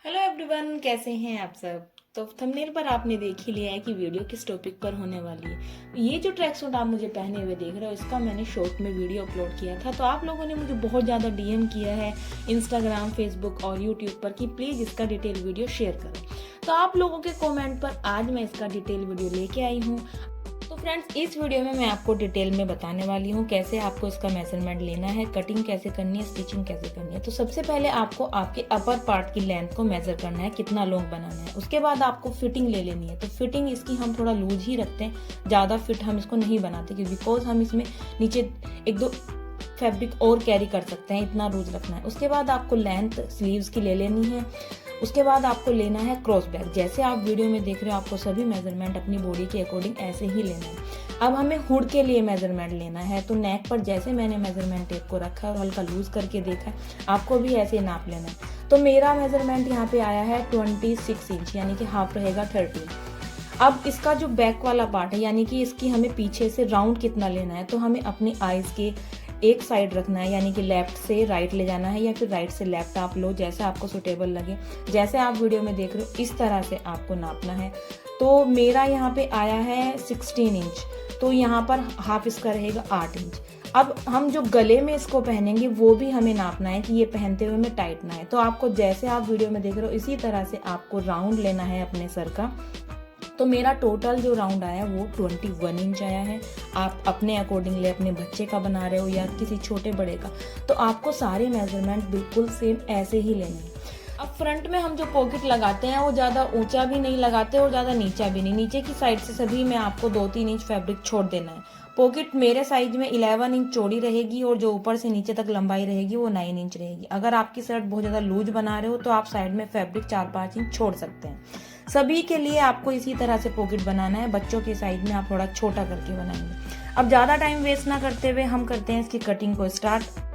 Hello everyone, कैसे हैं आप सब। तो थंबनेल पर आपने देख ही लिया है कि वीडियो किस टॉपिक पर होने वाली है। ये जो ट्रैक सूट आप मुझे पहने हुए देख रहे हो, इसका मैंने शॉर्ट में वीडियो अपलोड किया था। तो आप लोगों ने मुझे बहुत ज़्यादा डीएम किया है इंस्टाग्राम, फेसबुक और यूट्यूब पर कि प्लीज़ इसका डिटेल वीडियो शेयर करो। तो आप लोगों के कॉमेंट पर आज मैं इसका डिटेल वीडियो लेके आई हूँ। तो फ्रेंड्स, इस वीडियो में मैं आपको डिटेल में बताने वाली हूँ कैसे आपको इसका मेजरमेंट लेना है, कटिंग कैसे करनी है, स्टिचिंग कैसे करनी है। तो सबसे पहले आपको आपके अपर पार्ट की लेंथ को मेजर करना है, कितना लॉन्ग बनाना है। उसके बाद आपको फिटिंग ले लेनी है। तो फिटिंग इसकी हम थोड़ा लूज ही रखते हैं, ज़्यादा फिट हम इसको नहीं बनाते क्योंकि बिकॉज हम इसमें नीचे एक दो फैब्रिक और कैरी कर सकते हैं, इतना लूज रखना है। उसके बाद आपको लेंथ स्लीव्स की ले लेनी है। उसके बाद आपको लेना है क्रॉस बैक। जैसे आप वीडियो में देख रहे हो, आपको सभी मेजरमेंट अपनी बॉडी के अकॉर्डिंग ऐसे ही लेना है। अब हमें हुड के लिए मेजरमेंट लेना है। तो नेक पर जैसे मैंने मेजरमेंट टेप को रखा है और हल्का लूज करके देखा है, आपको भी ऐसे नाप लेना है। तो मेरा मेजरमेंट यहाँ पे आया है 26 इंच, यानी कि हाफ रहेगा 13। अब इसका जो बैक वाला पार्ट है, यानी कि इसकी हमें पीछे से राउंड कितना लेना है, तो हमें अपनी आईज के एक साइड रखना है, यानी कि लेफ्ट से राइट ले जाना है या फिर राइट से लेफ्ट, आप लो जैसा आपको सुटेबल लगे। जैसे आप वीडियो में देख रहे हो, इस तरह से आपको नापना है। तो मेरा यहाँ पे आया है 16 इंच, तो यहाँ पर हाफ इसका रहेगा 8 इंच। अब हम जो गले में इसको पहनेंगे वो भी हमें नापना है कि ये पहनते हुए में टाइट ना है। तो आपको जैसे आप वीडियो में देख रहे हो, इसी तरह से आपको राउंड लेना है अपने सर का। तो मेरा टोटल जो राउंड आया वो 21 इंच आया है। आप अपने अकॉर्डिंगली अपने बच्चे का बना रहे हो या किसी छोटे बड़े का, तो आपको सारे मेजरमेंट बिल्कुल सेम ऐसे ही लेने हैं। अब फ्रंट में हम जो पॉकेट लगाते हैं वो ज़्यादा ऊंचा भी नहीं लगाते और ज़्यादा नीचा भी नहीं। नीचे की साइड से सभी में आपको 2-3 इंच फैब्रिक छोड़ देना है। पॉकेट मेरे साइज में 11 इंच चौड़ी रहेगी और जो ऊपर से नीचे तक लंबाई रहेगी वो 9 इंच रहेगी। अगर आपकी शर्ट बहुत ज़्यादा लूज बना रहे हो तो आप साइड में फैब्रिक 4-5 इंच छोड़ सकते हैं। सभी के लिए आपको इसी तरह से पॉकेट बनाना है। बच्चों के साइज में आप थोड़ा छोटा करके बनाएंगे। अब ज़्यादा टाइम वेस्ट ना करते हुए हम करते हैं इसकी कटिंग को स्टार्ट।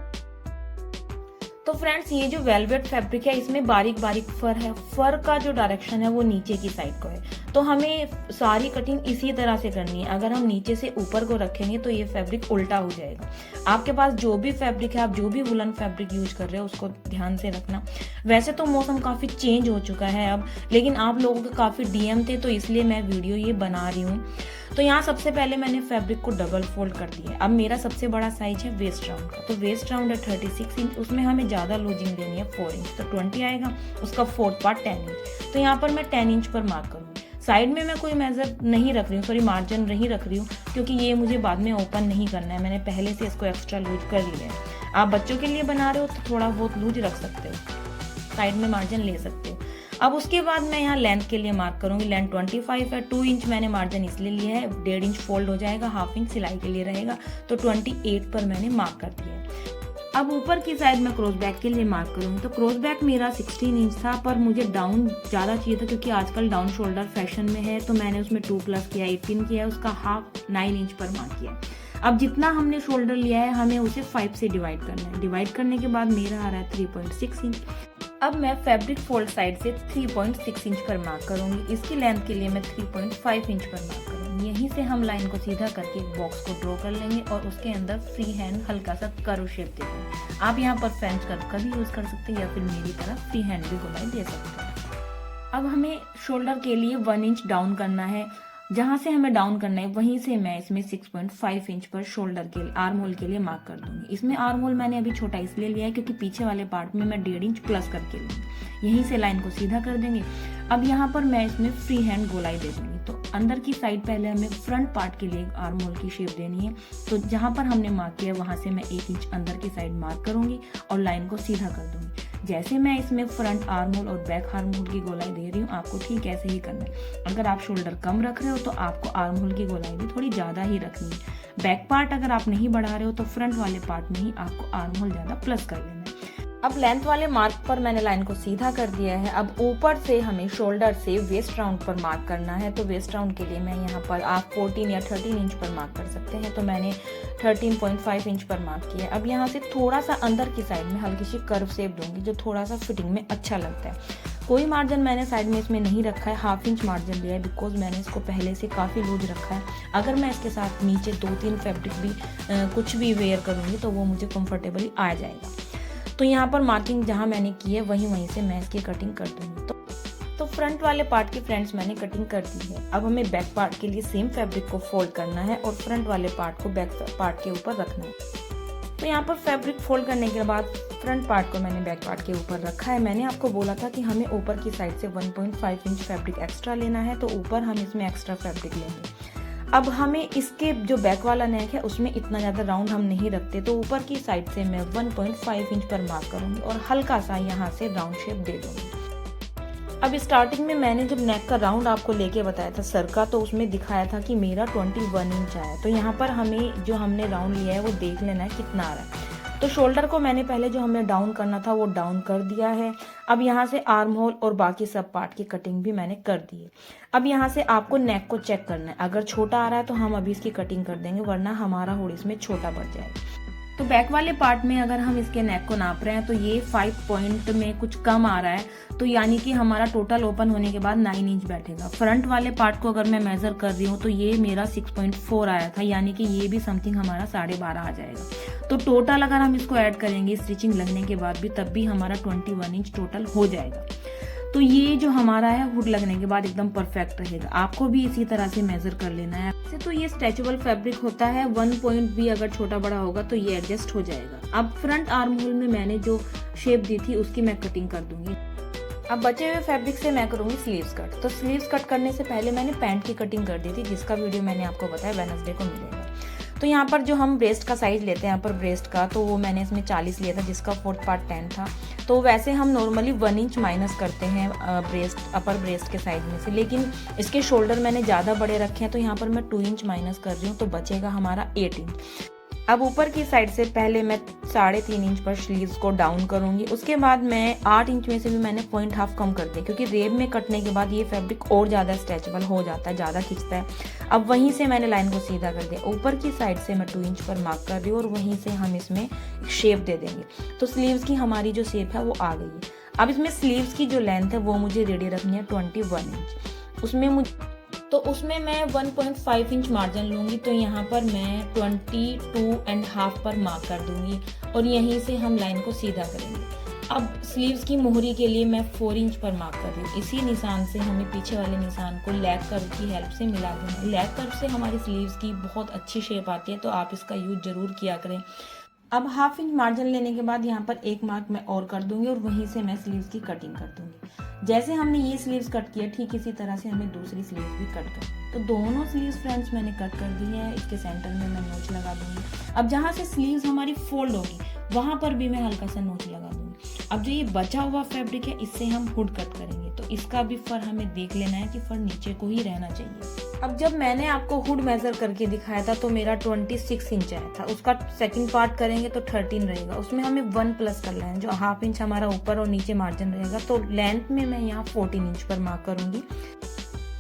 तो फ्रेंड्स, ये जो वेलवेट फैब्रिक है, इसमें बारीक बारीक फर है। फर का जो डायरेक्शन है वो नीचे की साइड को है। तो हमें सारी कटिंग इसी तरह से करनी है। अगर हम नीचे से ऊपर को रखेंगे तो ये फैब्रिक उल्टा हो जाएगा। आपके पास जो भी फैब्रिक है, आप जो भी वुलन फैब्रिक यूज कर रहे हो, उसको ध्यान से रखना। वैसे तो मौसम काफी चेंज हो चुका है अब, लेकिन आप लोगों के काफी डीएम थे तो इसलिए मैं वीडियो ये बना रही हूँ। तो यहाँ सबसे पहले मैंने फैब्रिक को डबल फोल्ड कर दिया। अब मेरा सबसे बड़ा साइज है वेस्ट राउंड का। तो वेस्ट राउंड है 36 इंच, उसमें हमें ज़्यादा लूजिंग देनी है 4 इंच, तो 20 आएगा। उसका फोर्थ पार्ट 10 इंच। तो यहाँ पर मैं 10 इंच पर मार्क करूँगी। साइड में मैं कोई मेजर नहीं रख रही हूँ, सॉरी मार्जिन नहीं रख रही हूँ, क्योंकि ये मुझे बाद में ओपन नहीं करना है। मैंने पहले से इसको एक्स्ट्रा लूज कर लिया है। आप बच्चों के लिए बना रहे हो तो थोड़ा बहुत लूज रख सकते हो, साइड में मार्जिन ले सकते हो। अब उसके बाद मैं यहाँ लेंथ के लिए मार्क करूंगी। लेंथ 25 है। 2 इंच मैंने मार्जिन इसलिए लिया है, 1.5 इंच फोल्ड हो जाएगा, हाफ इंच सिलाई के लिए रहेगा। तो 28 पर मैंने मार्क कर दिया है। अब ऊपर की साइड में क्रॉस बैक के लिए मार्क करूंगी। तो क्रॉस बैक मेरा 16 इंच था, पर मुझे डाउन ज़्यादा चाहिए था क्योंकि आजकल डाउन शोल्डर फैशन में है। तो मैंने उसमें 2+ किया, 18 किया, उसका हाफ 9 इंच पर मार्क किया। अब जितना हमने शोल्डर लिया है, हमें उसे 5 से डिवाइड करना है। डिवाइड करने के बाद मेरा आ रहा है 3.6 इंच। अब मैं फैब्रिक फोल्ड साइड से 3.6 इंच पर मार्क करूंगी। इसकी लेंथ के लिए मैं 3.5 इंच पर मार्क करूंगी। यहीं से हम लाइन को सीधा करके एक बॉक्स को ड्रॉ कर लेंगे और उसके अंदर फ्री हैंड हल्का सा कर्व शेप दे देंगे। आप यहाँ पर फ्रेंच कर्व का भी यूज कर सकते हैं या फिर मेरी तरह फ्री हैंड भी गोलाई दे सकते हैं। अब हमें शोल्डर के लिए 1 इंच डाउन करना है। जहां से हमें डाउन करना है वहीं से मैं इसमें 6.5 इंच पर शोल्डर के आर्म होल के लिए मार्क कर दूंगी। इसमें आर्म होल मैंने अभी छोटा इसलिए लिया है क्योंकि पीछे वाले पार्ट में मैं 1.5 इंच प्लस करके लूंगी। यहीं से लाइन को सीधा कर देंगे। अब यहाँ पर मैं इसमें फ्री हैंड गोलाई दे दूंगी। तो अंदर की साइड पहले हमें फ्रंट पार्ट के लिए आर्म होल की शेप देनी है। तो जहां पर हमने मार्क किया वहां से मैं 1 इंच अंदर की साइड मार्क करूंगी और लाइन को सीधा कर दूंगी। जैसे मैं इसमें फ्रंट आर्म होल और बैक आर्म होल की गोलाई दे रही हूँ, आपको ठीक ऐसे ही करना है। अगर आप शोल्डर कम रख रहे हो तो आपको आर्म होल की गोलाई भी थोड़ी ज्यादा ही रखनी है। बैक पार्ट अगर आप नहीं बढ़ा रहे हो तो फ्रंट वाले पार्ट में ही आपको आर्म होल ज्यादा प्लस कर लेना है। अब लेंथ वाले मार्क पर मैंने लाइन को सीधा कर दिया है। अब ऊपर से हमें शोल्डर से वेस्ट राउंड पर मार्क करना है। तो वेस्ट राउंड के लिए मैं यहाँ पर आप 14 या 13 इंच पर मार्क कर सकते हैं। तो मैंने 13.5 इंच पर मार्क किया है। अब यहाँ से थोड़ा सा अंदर की साइड में हल्की सी कर्व शेप दूंगी जो थोड़ा सा फिटिंग में अच्छा लगता है। कोई मार्जिन मैंने साइड में इसमें नहीं रखा है, हाफ इंच मार्जिन लिया है बिकॉज मैंने इसको पहले से काफ़ी लूज रखा है। अगर मैं इसके साथ नीचे 2-3 फैब्रिक भी कुछ भी वेयर करूँगी तो वो मुझे कंफर्टेबली आ जाएगा। तो यहाँ पर मार्किंग जहाँ मैंने की है वहीं से मैं इसकी कटिंग कर दूँगी। तो फ्रंट वाले पार्ट की फ्रेंड्स मैंने कटिंग कर दी है। अब हमें बैक पार्ट के लिए सेम फैब्रिक को फोल्ड करना है और फ्रंट वाले पार्ट को बैक पार्ट के ऊपर रखना है। तो यहाँ पर फैब्रिक फोल्ड करने के बाद फ्रंट पार्ट को मैंने बैक पार्ट के ऊपर रखा है। मैंने आपको बोला था कि हमें ऊपर की साइड से 1.5 इंच फैब्रिक एक्स्ट्रा लेना है, तो ऊपर हम इसमें एक्स्ट्रा फैब्रिक लेंगे। अब हमें इसके जो बैक वाला नेक है उसमें इतना ज़्यादा राउंड हम नहीं रखते, तो ऊपर की साइड से मैं 1.5 इंच पर मार्क करूँगी और हल्का सा यहाँ से राउंड शेप दे दूँगी। अब स्टार्टिंग में मैंने जब नेक का राउंड आपको लेके बताया था सर का, तो उसमें दिखाया था कि मेरा 21 इंच आया। तो यहाँ पर हमें जो हमने राउंड लिया है वो देख लेना है कितना आ रहा है। तो शोल्डर को मैंने पहले जो हमें डाउन करना था वो डाउन कर दिया है। अब यहाँ से आर्म होल और बाकी सब पार्ट की कटिंग भी मैंने कर दी है। अब यहाँ से आपको नेक को चेक करना है, अगर छोटा आ रहा है तो हम अभी इसकी कटिंग कर देंगे, वरना हमारा हुड इसमें छोटा बढ़ जाएगा। तो बैक वाले पार्ट में अगर हम इसके नेक को नाप रहे हैं तो ये 5 पॉइंट में कुछ कम आ रहा है, तो यानी कि हमारा टोटल ओपन होने के बाद 9 इंच बैठेगा। फ्रंट वाले पार्ट को अगर मैं मेजर कर रही हूँ तो ये मेरा 6.4 आया था, यानी कि ये भी समथिंग हमारा 12.5 आ जाएगा। तो टोटल अगर हम इसको ऐड करेंगे स्टिचिंग लगने के बाद भी, तब भी हमारा 21 इंच टोटल हो जाएगा। तो ये जो हमारा है हुड लगने के बाद एकदम परफेक्ट रहेगा। आपको भी इसी तरह से मेजर कर लेना है। वैसे तो ये स्ट्रेचेबल फैब्रिक होता है, 1 पॉइंट भी अगर छोटा बड़ा होगा तो ये एडजस्ट हो जाएगा। अब फ्रंट आर्म होल में मैंने जो शेप दी थी उसकी मैं कटिंग कर दूंगी। अब बचे हुए फैब्रिक से मैं करूंगी स्लीव्स कट। तो स्लीव्स कट करने से पहले मैंने पैंट की कटिंग कर दी थी, जिसका वीडियो मैंने आपको बताया वेडनेसडे को मिलेगा। तो यहाँ पर जो हम ब्रेस्ट का साइज लेते हैं यहाँ पर ब्रेस्ट का, तो वो मैंने इसमें 40 लिया था, जिसका 4th पार्ट 10 था। तो वैसे हम नॉर्मली 1 इंच माइनस करते हैं ब्रेस्ट अपर ब्रेस्ट के साइज में से, लेकिन इसके शोल्डर मैंने ज़्यादा बड़े रखे हैं तो यहाँ पर मैं 2 इंच माइनस कर रही हूँ, तो बचेगा हमारा 8 इंच। अब ऊपर की साइड से पहले मैं 3.5 इंच पर स्लीव्स को डाउन करूंगी। उसके बाद मैं 8 इंच में से भी मैंने 0.5 कम कर दिया, क्योंकि रेब में कटने के बाद ये फैब्रिक और ज़्यादा स्ट्रेचेबल हो जाता है, ज़्यादा खिंचता है। अब वहीं से मैंने लाइन को सीधा कर दिया। ऊपर की साइड से मैं 2 इंच पर मार्क कर रही हूँ और वहीं से हम इसमें शेप दे देंगे। तो स्लीव्स की हमारी जो शेप है वो आ गई है। अब इसमें स्लीव्स की जो लेंथ है वो मुझे रेडी रखनी है 21 इंच। उसमें मैं 1.5 इंच मार्जिन लूँगी, तो यहाँ पर मैं 22.5 पर मार्क कर दूँगी और यहीं से हम लाइन को सीधा करेंगे। अब स्लीव्स की मोहरी के लिए मैं 4 इंच पर मार्क कर रही हूँ। इसी निशान से हमें पीछे वाले निशान को लैग कर्व की हेल्प से मिला देना है। लैग कर्व से हमारी स्लीव्स की बहुत अच्छी शेप आती है, तो आप इसका यूज जरूर किया करें। अब 1/2 इंच मार्जिन लेने के बाद यहाँ पर एक मार्क मैं और कर दूंगी और वहीं से मैं स्लीव्स की कटिंग कर दूंगी। जैसे हमने ये स्लीव्स कट किया, ठीक इसी तरह से हमें दूसरी स्लीव्स भी कट करनी है। तो दोनों स्लीव्स फ्रेंड्स मैंने कट कर दी है। इसके सेंटर में मैं नोच लगा दूंगी। अब जहाँ से स्लीव्स हमारी फोल्ड होगी वहां पर भी मैं हल्का सा नोच लगा दूंगी। अब जो ये बचा हुआ फैब्रिक है इससे हम हुड कट करेंगे, तो इसका भी फर हमें देख लेना है कि फर नीचे को ही रहना चाहिए। अब जब मैंने आपको हुड मेजर करके दिखाया था तो मेरा 26 इंच आया था। उसका सेकंड पार्ट करेंगे तो 13 रहेगा। उसमें हमें 1 प्लस करना है, जो 1/2 इंच हमारा ऊपर और नीचे मार्जिन रहेगा। तो लेंथ में मैं यहाँ 14 इंच पर मार्क करूंगी।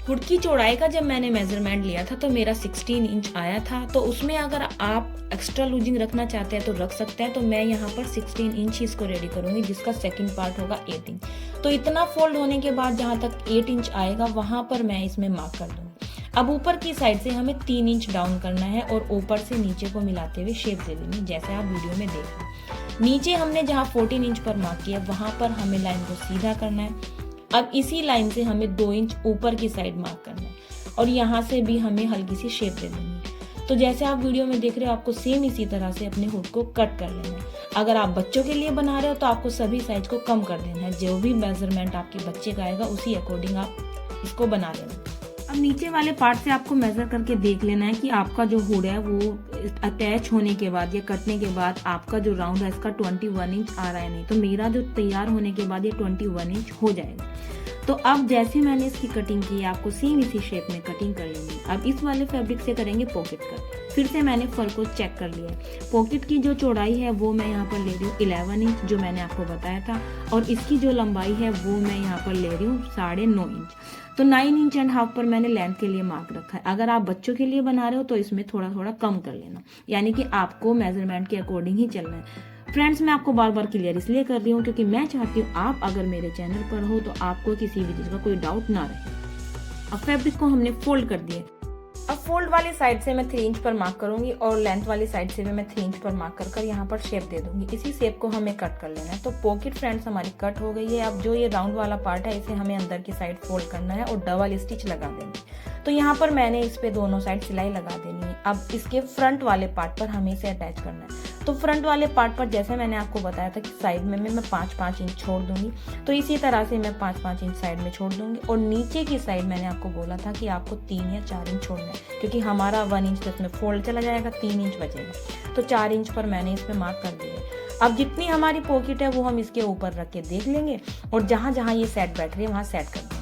हुड की चौड़ाई का जब मैंने मेजरमेंट लिया था तो मेरा 16 इंच आया था। तो उसमें अगर आप एक्स्ट्रा लूजिंग रखना चाहते हैं तो रख सकते हैं। तो मैं यहाँ पर 16 इंच इसको रेडी करूंगी, जिसका सेकंड पार्ट होगा 8 इंच। तो इतना फोल्ड होने के बाद जहाँ तक 8 इंच आएगा वहां पर मैं इसमें मार्क कर दूंगी। अब ऊपर की साइड से हमें 3 इंच डाउन करना है और ऊपर से नीचे को मिलाते हुए शेप दे देनी, जैसे आप वीडियो में देख रहे हैं। नीचे हमने जहाँ 14 इंच पर मार्क किया वहां पर हमें लाइन को सीधा करना है। अब इसी लाइन से हमें 2 इंच ऊपर की साइड मार्क करना है और यहाँ से भी हमें हल्की सी शेप दे देनी है। तो जैसे आप वीडियो में देख रहे हो आपको सेम इसी तरह से अपने हुड को कट कर लेना है। अगर आप बच्चों के लिए बना रहे हो तो आपको सभी साइज को कम कर देना है। जो भी मेजरमेंट आपके बच्चे का आएगा उसी अकॉर्डिंग आप इसको बना लेना। अब नीचे वाले पार्ट से आपको मेजर करके देख लेना है कि आपका जो हुड है वो अटैच होने के बाद या कटने के बाद आपका जो राउंड है इसका 21 इंच आ रहा है नहीं। तो मेरा जो तैयार होने के बाद ये 21 इंच हो जाएगा। तो अब जैसे मैंने इसकी कटिंग की आपको सेम इसी शेप में कटिंग कर लेंगे। अब इस वाले फैब्रिक से करेंगे पॉकेट कट। फिर से मैंने फर को चेक कर लिया। पॉकेट की जो चौड़ाई है वो मैं यहाँ पर ले रही हूँ 11 इंच, जो मैंने आपको बताया था, और इसकी जो लंबाई है वो मैं यहाँ पर ले रही हूँ 9.5 इंच। तो 9 इंच एंड हाफ पर मैंने लेंथ के लिए मार्क रखा है। अगर आप बच्चों के लिए बना रहे हो तो इसमें थोड़ा थोड़ा कम कर लेना, यानी कि आपको मेजरमेंट के अकॉर्डिंग ही चलना है। फ्रेंड्स, मैं आपको बार बार क्लियर इसलिए कर रही हूँ क्योंकि मैं चाहती हूँ आप अगर मेरे चैनल पर हो तो आपको किसी भी चीज़ का कोई डाउट ना रहे। अब फैब्रिक को हमने फोल्ड कर दिया। अब फोल्ड वाली साइड से मैं 3 इंच पर मार्क करूंगी और लेंथ वाली साइड से भी मैं 3 इंच पर मार्क कर यहाँ पर शेप दे दूंगी। इसी शेप को हमें कट कर लेना है। तो पॉकेट फ्रेंड्स हमारी कट हो गई है। अब जो ये राउंड वाला पार्ट है इसे हमें अंदर की साइड फोल्ड करना है और डबल स्टिच लगा देंगे। तो यहाँ पर मैंने इस पे दोनों साइड सिलाई लगा देनी है। अब इसके फ्रंट वाले पार्ट पर हमें इसे अटैच करना है। तो फ्रंट वाले पार्ट पर जैसे मैंने आपको बताया था कि साइड में मैं 5-5 इंच छोड़ दूंगी, तो इसी तरह से मैं 5-5 इंच साइड में छोड़ दूंगी। और नीचे की साइड मैंने आपको बोला था कि आपको 3 या 4 इंच छोड़ना है, क्योंकि हमारा 1 इंच तो इसमें फोल्ड चला जाएगा, 3 इंच बचेगा। तो 4 इंच पर मैंने इसमें मार्क कर दिया। अब जितनी हमारी पॉकेट है वो हम इसके ऊपर रख के देख लेंगे और जहाँ जहाँ ये सेट बैठ रही है वहाँ सेट कर देंगे।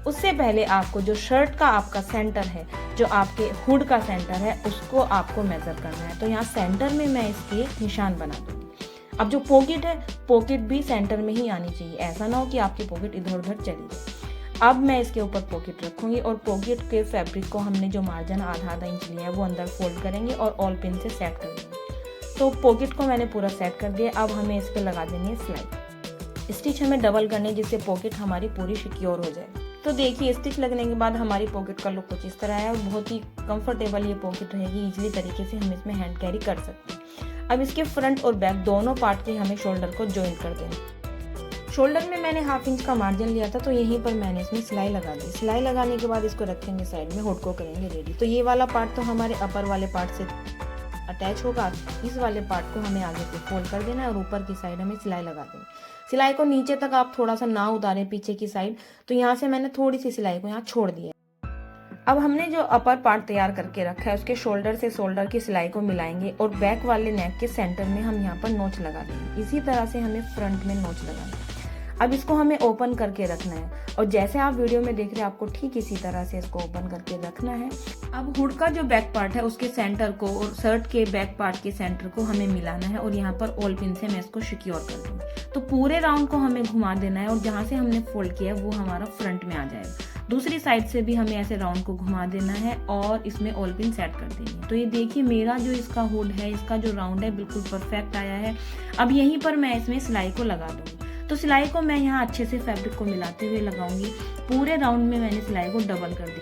उससे पहले आपको जो शर्ट का आपका सेंटर है, जो आपके हुड का सेंटर है, उसको आपको मेजर करना है। तो यहाँ सेंटर में मैं इसके निशान बना दूंगी। अब जो पॉकेट है, पॉकेट भी सेंटर में ही आनी चाहिए, ऐसा ना हो कि आपकी पॉकेट इधर उधर चली जाए। अब मैं इसके ऊपर पॉकेट रखूंगी और पॉकेट के फैब्रिक को हमने जो मार्जिन आधा इंच लिया है वो अंदर फोल्ड करेंगे और ऑल पिन से सेट कर देंगे। तो पॉकेट को मैंने पूरा सेट कर दिया। अब हमें इस पर लगा देनी है सिलाई। स्टिच हमें डबल करनी है जिससे पॉकेट हमारी पूरी सिक्योर हो जाए। तो देखिए स्टिच लगने के बाद हमारी पॉकेट का लुक कुछ इस तरह है और बहुत ही कंफर्टेबल ये पॉकेट रहेगी। इजीली तरीके से हम इसमें हैंड कैरी कर सकते हैं। अब इसके फ्रंट और बैक दोनों पार्ट के हमें शोल्डर को ज्वाइन कर देना। शोल्डर में मैंने 1/2 इंच का मार्जिन लिया था, तो यहीं पर मैंने इसमें सिलाई लगा दी। सिलाई लगाने के बाद इसको रखेंगे साइड में, हुड को करेंगे रेडी। तो ये वाला पार्ट तो हमारे अपर वाले पार्ट से अटैच होगा। इस वाले पार्ट को हमें आगे से फोल्ड कर देना है और ऊपर की साइड हमें सिलाई लगा देनी। सिलाई को नीचे तक आप थोड़ा सा ना उतारें पीछे की साइड, तो यहाँ से मैंने थोड़ी सी सिलाई को यहाँ छोड़ दी है। अब हमने जो अपर पार्ट तैयार करके रखा है उसके शोल्डर से शोल्डर की सिलाई को मिलाएंगे और बैक वाले नेक के सेंटर में हम यहाँ पर नोच लगा देंगे। इसी तरह से हमें फ्रंट में नोच लगाना है। अब इसको हमें ओपन करके रखना है और जैसे आप वीडियो में देख रहे हैं आपको ठीक इसी तरह से इसको ओपन करके रखना है। अब हुड का जो बैक पार्ट है उसके सेंटर को और शर्ट के बैक पार्ट के सेंटर को हमें मिलाना है और यहाँ पर ऑल पिन से मैं इसको सिक्योर कर दूंगी। तो पूरे राउंड को हमें घुमा देना है और जहाँ से हमने फोल्ड किया है वो हमारा फ्रंट में आ जाएगा। दूसरी साइड से भी हमें ऐसे राउंड को घुमा देना है और इसमें ऑल पिन सेट कर देनी है। तो ये देखिए मेरा जो इसका हुड है, इसका जो राउंड है बिल्कुल परफेक्ट आया है। अब यहीं पर मैं इसमें सिलाई को लगा दूंगी। तो सिलाई को मैं यहाँ अच्छे से फैब्रिक को मिलाते हुए लगाऊंगी। पूरे राउंड में मैंने सिलाई को डबल कर दी।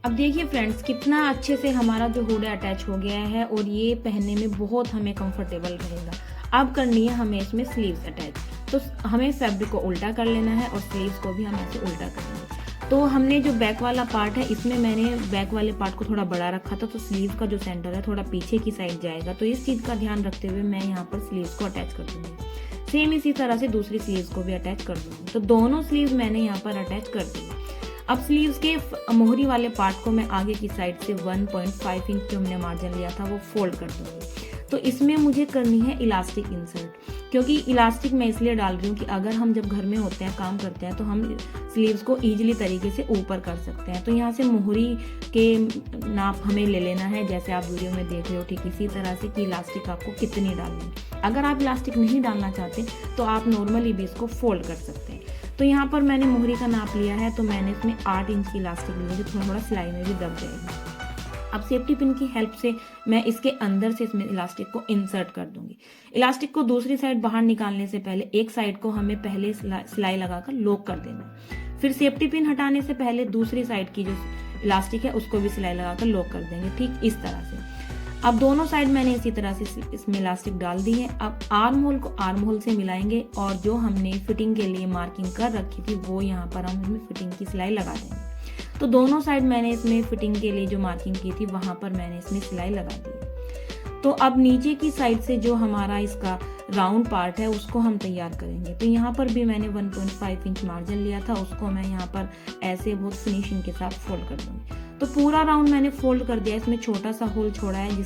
अब देखिए फ्रेंड्स कितना अच्छे से हमारा जो हुड है अटैच हो गया है और ये पहनने में बहुत हमें कंफर्टेबल रहेगा। अब करनी है हमें इसमें स्लीव्स अटैच। तो हमें फैब्रिक को उल्टा कर लेना है और स्लीव्स को भी हम ऐसे उल्टा करेंगे। तो हमने जो बैक वाला पार्ट है इसमें मैंने बैक वाले पार्ट को थोड़ा बड़ा रखा था, तो स्लीव का जो सेंटर है थोड़ा पीछे की साइड जाएगा। तो इस चीज का ध्यान रखते हुए मैं यहाँ पर स्लीव्स को अटैच कर दूंगी। सेम इसी तरह से दूसरी स्लीव्स को भी अटैच कर दूंगी। तो दोनों स्लीव्स मैंने यहाँ पर अटैच कर दी। अब स्लीव्स के मोहरी वाले पार्ट को मैं आगे की साइड से 1.5 इंच जो हमने मार्जिन लिया था वो फोल्ड कर दूंगी। तो इसमें मुझे करनी है इलास्टिक इंसर्ट, क्योंकि इलास्टिक मैं इसलिए डाल रही हूँ कि अगर हम जब घर में होते हैं, काम करते हैं, तो हम स्लीव्स को ईजिली तरीके से ऊपर कर सकते हैं। तो यहाँ से मोहरी के नाप हमें ले लेना है, जैसे आप वीडियो में देख रहे हो ठीक इसी तरह से कि इलास्टिक आपको कितनी डालनी है। अगर आप इलास्टिक नहीं डालना चाहते तो आप नॉर्मली भी इसको फोल्ड कर सकते हैं। तो यहाँ पर मैंने मोहरी का नाप लिया है, तो मैंने इसमें 8 इंच की इलास्टिक ली है, जो थोड़ा थोड़ा सिलाई में भी दब जाएगी। अब सेफ्टी पिन की हेल्प से मैं इसके अंदर से इसमें इलास्टिक को इंसर्ट कर दूंगी। इलास्टिक को दूसरी साइड बाहर निकालने से पहले एक साइड को हमें पहले सिलाई लगाकर लॉक कर देना। फिर सेफ्टी पिन हटाने से पहले दूसरी साइड की जो इलास्टिक है उसको भी सिलाई लगाकर लॉक कर देंगे, ठीक इस तरह से। अब दोनों साइड मैंने इसी तरह से इसमें इलास्टिक डाल दी है। अब आर्म होल को आर्म होल से मिलाएंगे और जो हमने फिटिंग के लिए मार्किंग कर रखी थी वो यहाँ पर हम इसमें फिटिंग की सिलाई लगा देंगे। तो दोनों साइड मैंने इसमें फिटिंग के लिए जो मार्किंग की थी वहां पर मैंने इसमें सिलाई लगा दी। तो अब नीचे की साइड से जो हमारा इसका राउंड पार्ट है उसको हम तैयार करेंगे। तो यहाँ पर भी मैंने 1.5 इंच मार्जिन लिया था, उसको मैं यहाँ पर ऐसे बहुत फिनिशिंग के साथ फोल्ड कर दूंगी। तो पूरा राउंड मैंने फोल्ड कर दिया। इसमें छोटा सा होल छोड़ा है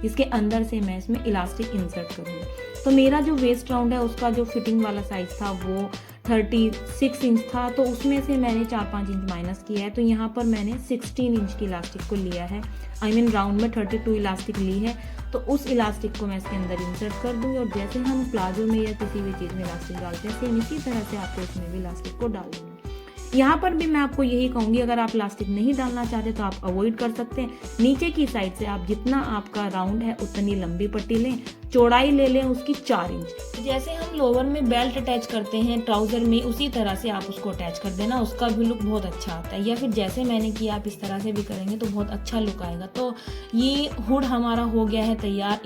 जिसके अंदर से मैं इसमें इलास्टिक इंसर्ट करूंगी। तो मेरा जो वेस्ट राउंड है उसका जो फिटिंग वाला साइज था वो 36 इंच था, तो उसमें से मैंने 4-5 इंच माइनस किया है। तो यहाँ पर मैंने 16 इंच की इलास्टिक को लिया है। राउंड में 32 इलास्टिक ली है। तो उस इलास्टिक को मैं इसके अंदर इंसर्ट कर दूंगी और जैसे हम प्लाजो में या किसी भी चीज़ में इलास्टिक डालते हैं सेम इसी तरह से आपको इसमें भी इलास्टिक को डाल देंगे। यहाँ पर भी मैं आपको यही कहूँगी, अगर आप इलास्टिक नहीं डालना चाहते तो आप अवॉइड कर सकते हैं। नीचे की साइड से आप जितना आपका राउंड है उतनी लंबी पट्टी लें, चौड़ाई ले लें उसकी 4 इंच। जैसे हम लोअर में बेल्ट अटैच करते हैं ट्राउजर में, उसी तरह से आप उसको अटैच कर देना, उसका भी लुक बहुत अच्छा आता है। या फिर जैसे मैंने किया आप इस तरह से भी करेंगे तो बहुत अच्छा लुक आएगा। तो ये हुड हमारा हो गया है तैयार।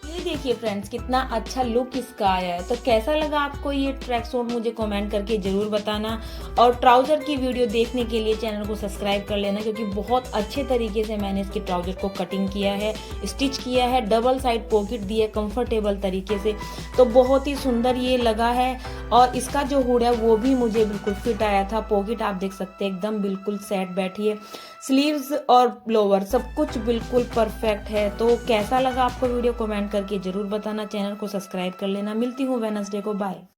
ये देखिए फ्रेंड्स कितना अच्छा लुक इसका आया है। तो कैसा लगा आपको ये ट्रैक सूट, मुझे कमेंट करके जरूर बताना। और ट्राउजर की वीडियो देखने के लिए चैनल को सब्सक्राइब कर लेना, क्योंकि बहुत अच्छे तरीके से मैंने इसके ट्राउजर को कटिंग किया है, स्टिच किया है, डबल साइड पॉकेट दी है कंफर्टेबल तरीके से। तो बहुत ही सुंदर ये लगा है। और इसका जो हुड है वो भी मुझे बिल्कुल फिट आया था। पॉकेट आप देख सकते हैं एकदम बिल्कुल सेट बैठी है। स्लीव्स और लोअर सब कुछ बिल्कुल परफेक्ट है। तो कैसा लगा आपको वीडियो कमेंट करके जरूर बताना। चैनल को सब्सक्राइब कर लेना। मिलती हूँ वेडनेसडे को, बाय।